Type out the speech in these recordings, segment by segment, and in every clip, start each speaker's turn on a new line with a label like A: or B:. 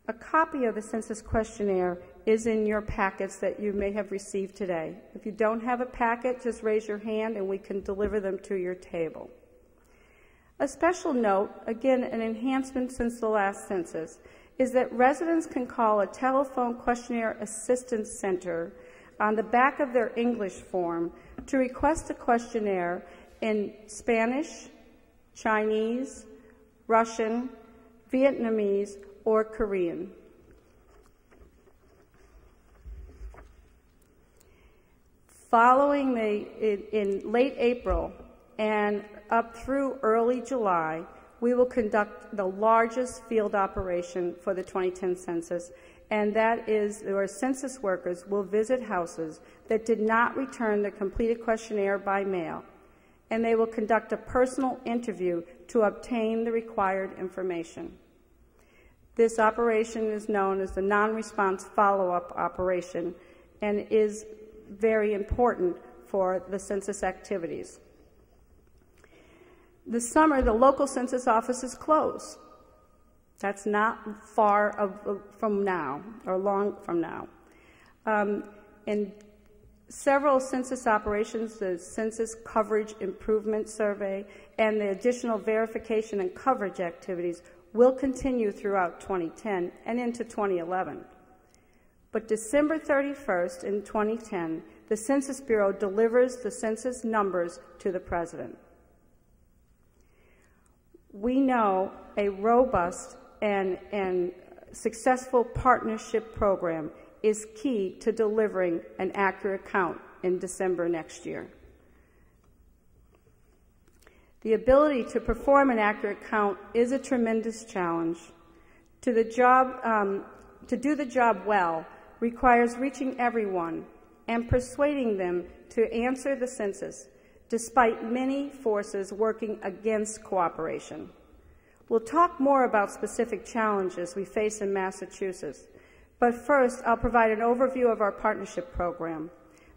A: A copy of the census questionnaire is in your packets that you may have received today. If you don't have a packet, just raise your hand and we can deliver them to your table. A special note, again an enhancement since the last census, is that residents can call a telephone questionnaire assistance center on the back of their English form to request a questionnaire in Spanish, Chinese, Russian, Vietnamese, or Korean. Following in late April and up through early July, we will conduct the largest field operation for the 2010 census, and that is where census workers will visit houses that did not return the completed questionnaire by mail, and they will conduct a personal interview to obtain the required information. This operation is known as the non-response follow-up operation and is very important for the census activities. This summer, the local census offices close. That's not far from now, or long from now. In several census operations, the Census Coverage Improvement Survey and the additional verification and coverage activities will continue throughout 2010 and into 2011. But December 31st in 2010, the Census Bureau delivers the census numbers to the President. We know a robust and successful partnership program is key to delivering an accurate count in December next year. The ability to perform an accurate count is a tremendous challenge. To do the job well requires reaching everyone and persuading them to answer the census, despite many forces working against cooperation. We'll talk more about specific challenges we face in Massachusetts, but first I'll provide an overview of our partnership program.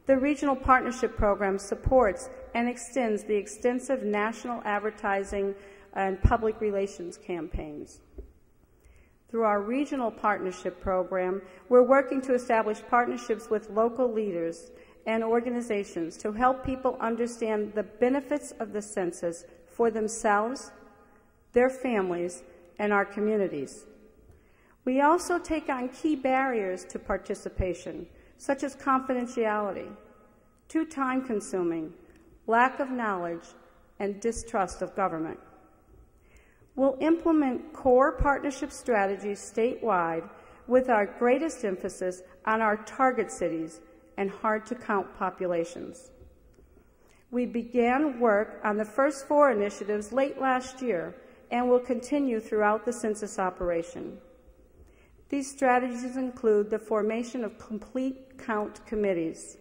A: The Regional Partnership Program supports and extends the extensive national advertising and public relations campaigns. Through our Regional Partnership Program, we're working to establish partnerships with local leaders and organizations to help people understand the benefits of the census for themselves, their families, and our communities. We also take on key barriers to participation, such as confidentiality, too time-consuming, lack of knowledge, and distrust of government. We'll implement core partnership strategies statewide with our greatest emphasis on our target cities and hard-to-count populations. We began work on the first 4 initiatives late last year and will continue throughout the census operation. These strategies include the formation of complete count committees.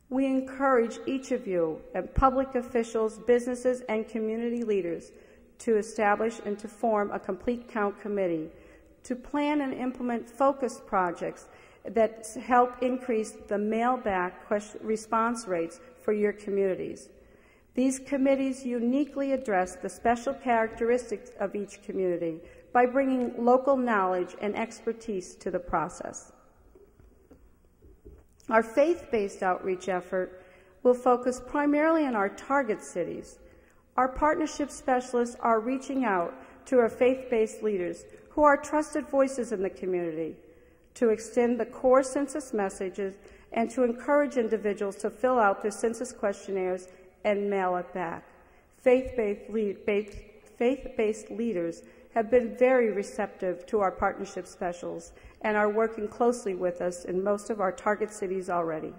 A: We encourage each of you and public officials, businesses, and community leaders to establish and to form a complete count committee to plan and implement focused projects that help increase the mail-back response rates for your communities. These committees uniquely address the special characteristics of each community by bringing local knowledge and expertise to the process. Our faith-based outreach effort will focus primarily on our target cities. Our partnership specialists are reaching out to our faith-based leaders who are trusted voices in the community to extend the core census messages and to encourage individuals to fill out their census questionnaires and mail it back. Faith-based leaders have been very receptive to our partnership specials and are working closely with us in most of our target cities already.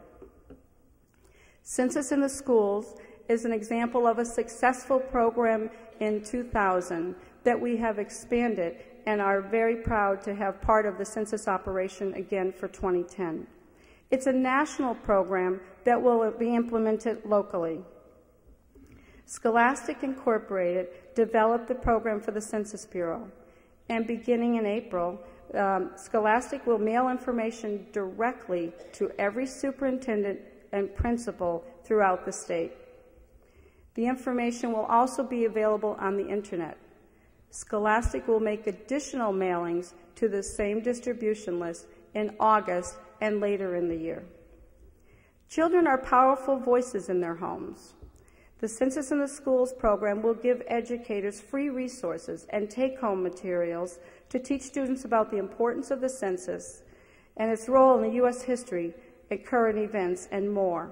A: Census in the Schools is an example of a successful program in 2000 that we have expanded and are very proud to have part of the census operation again for 2010. It's a national program that will be implemented locally. Scholastic Incorporated developed the program for the Census Bureau, and beginning in April, Scholastic will mail information directly to every superintendent and principal throughout the state. The information will also be available on the internet. Scholastic will make additional mailings to the same distribution list in August and later in the year. Children are powerful voices in their homes. The Census in the Schools program will give educators free resources and take-home materials to teach students about the importance of the census and its role in the U.S. history and current events and more.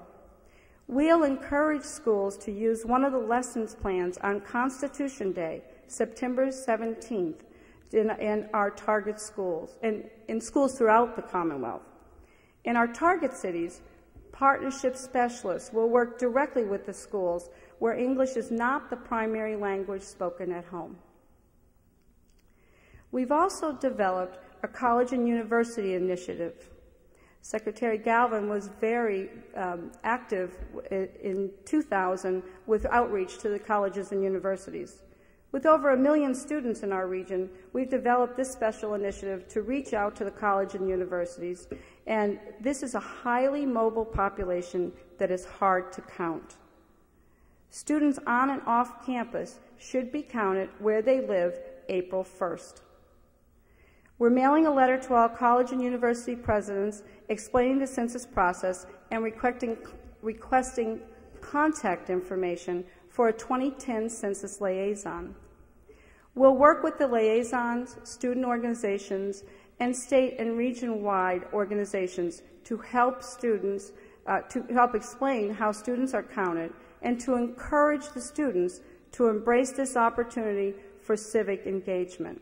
A: We'll encourage schools to use one of the lessons plans on Constitution Day, September 17th, in our target schools, and in schools throughout the Commonwealth. In our target cities, partnership specialists will work directly with the schools where English is not the primary language spoken at home. We've also developed a college and university initiative. Secretary Galvin was very active in 2000 with outreach to the colleges and universities. With over 1 million students in our region, we've developed this special initiative to reach out to the college and universities, and this is a highly mobile population that is hard to count. Students on and off campus should be counted where they live April 1st. We're mailing a letter to all college and university presidents explaining the census process and requesting contact information for a 2010 census liaison. We'll work with the liaisons, student organizations, and state and region-wide organizations to help students, to help explain how students are counted and to encourage the students to embrace this opportunity for civic engagement.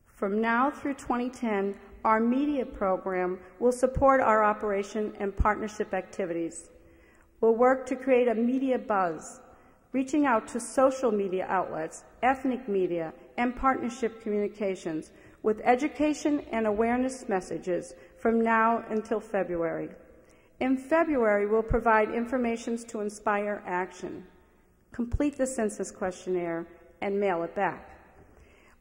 A: From now through 2010, our media program will support our operation and partnership activities. We'll work to create a media buzz, reaching out to social media outlets, ethnic media, and partnership communications with education and awareness messages from now until February. In February, we'll provide information to inspire action, complete the census questionnaire, and mail it back.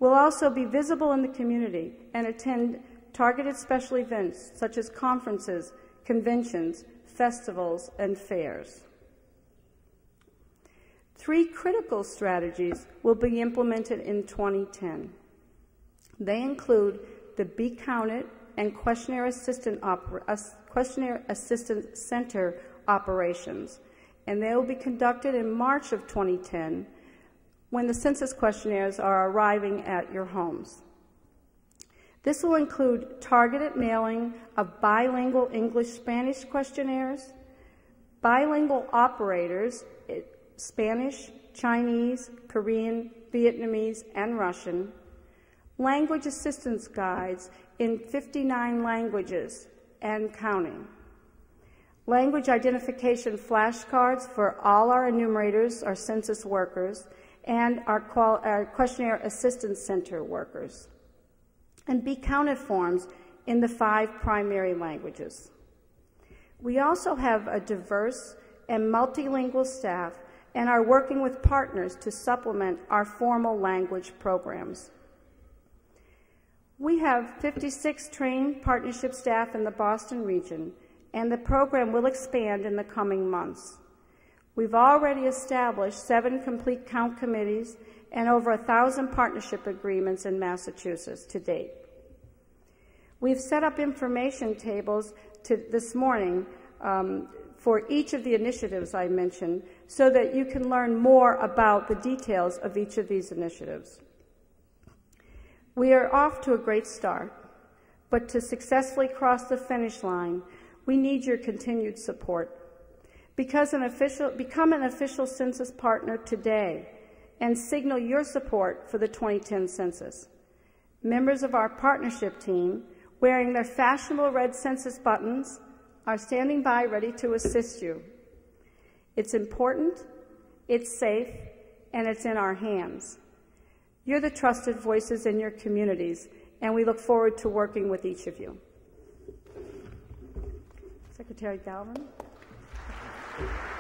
A: We'll also be visible in the community and attend targeted special events such as conferences, conventions, festivals, and fairs. 3 critical strategies will be implemented in 2010. They include the Be Counted and Questionnaire Assistant Center operations, and they will be conducted in March of 2010 when the census questionnaires are arriving at your homes. This will include targeted mailing of bilingual English-Spanish questionnaires, bilingual operators, Spanish, Chinese, Korean, Vietnamese, and Russian, language assistance guides in 59 languages and counting, language identification flashcards for all our enumerators, our census workers, and our questionnaire assistance center workers, and Be Counted forms in the 5 primary languages. We also have a diverse and multilingual staff and are working with partners to supplement our formal language programs. We have 56 trained partnership staff in the Boston region, and the program will expand in the coming months. We've already established 7 complete count committees and over 1,000 partnership agreements in Massachusetts to date. We've set up information tables this morning for each of the initiatives I mentioned so that you can learn more about the details of each of these initiatives. We are off to a great start, but to successfully cross the finish line, we need your continued support. Become an official census partner today and signal your support for the 2010 census. Members of our partnership team, wearing their fashionable red census buttons, are standing by ready to assist you. It's important, it's safe, and it's in our hands. You're the trusted voices in your communities, and we look forward to working with each of you. Secretary Galvin.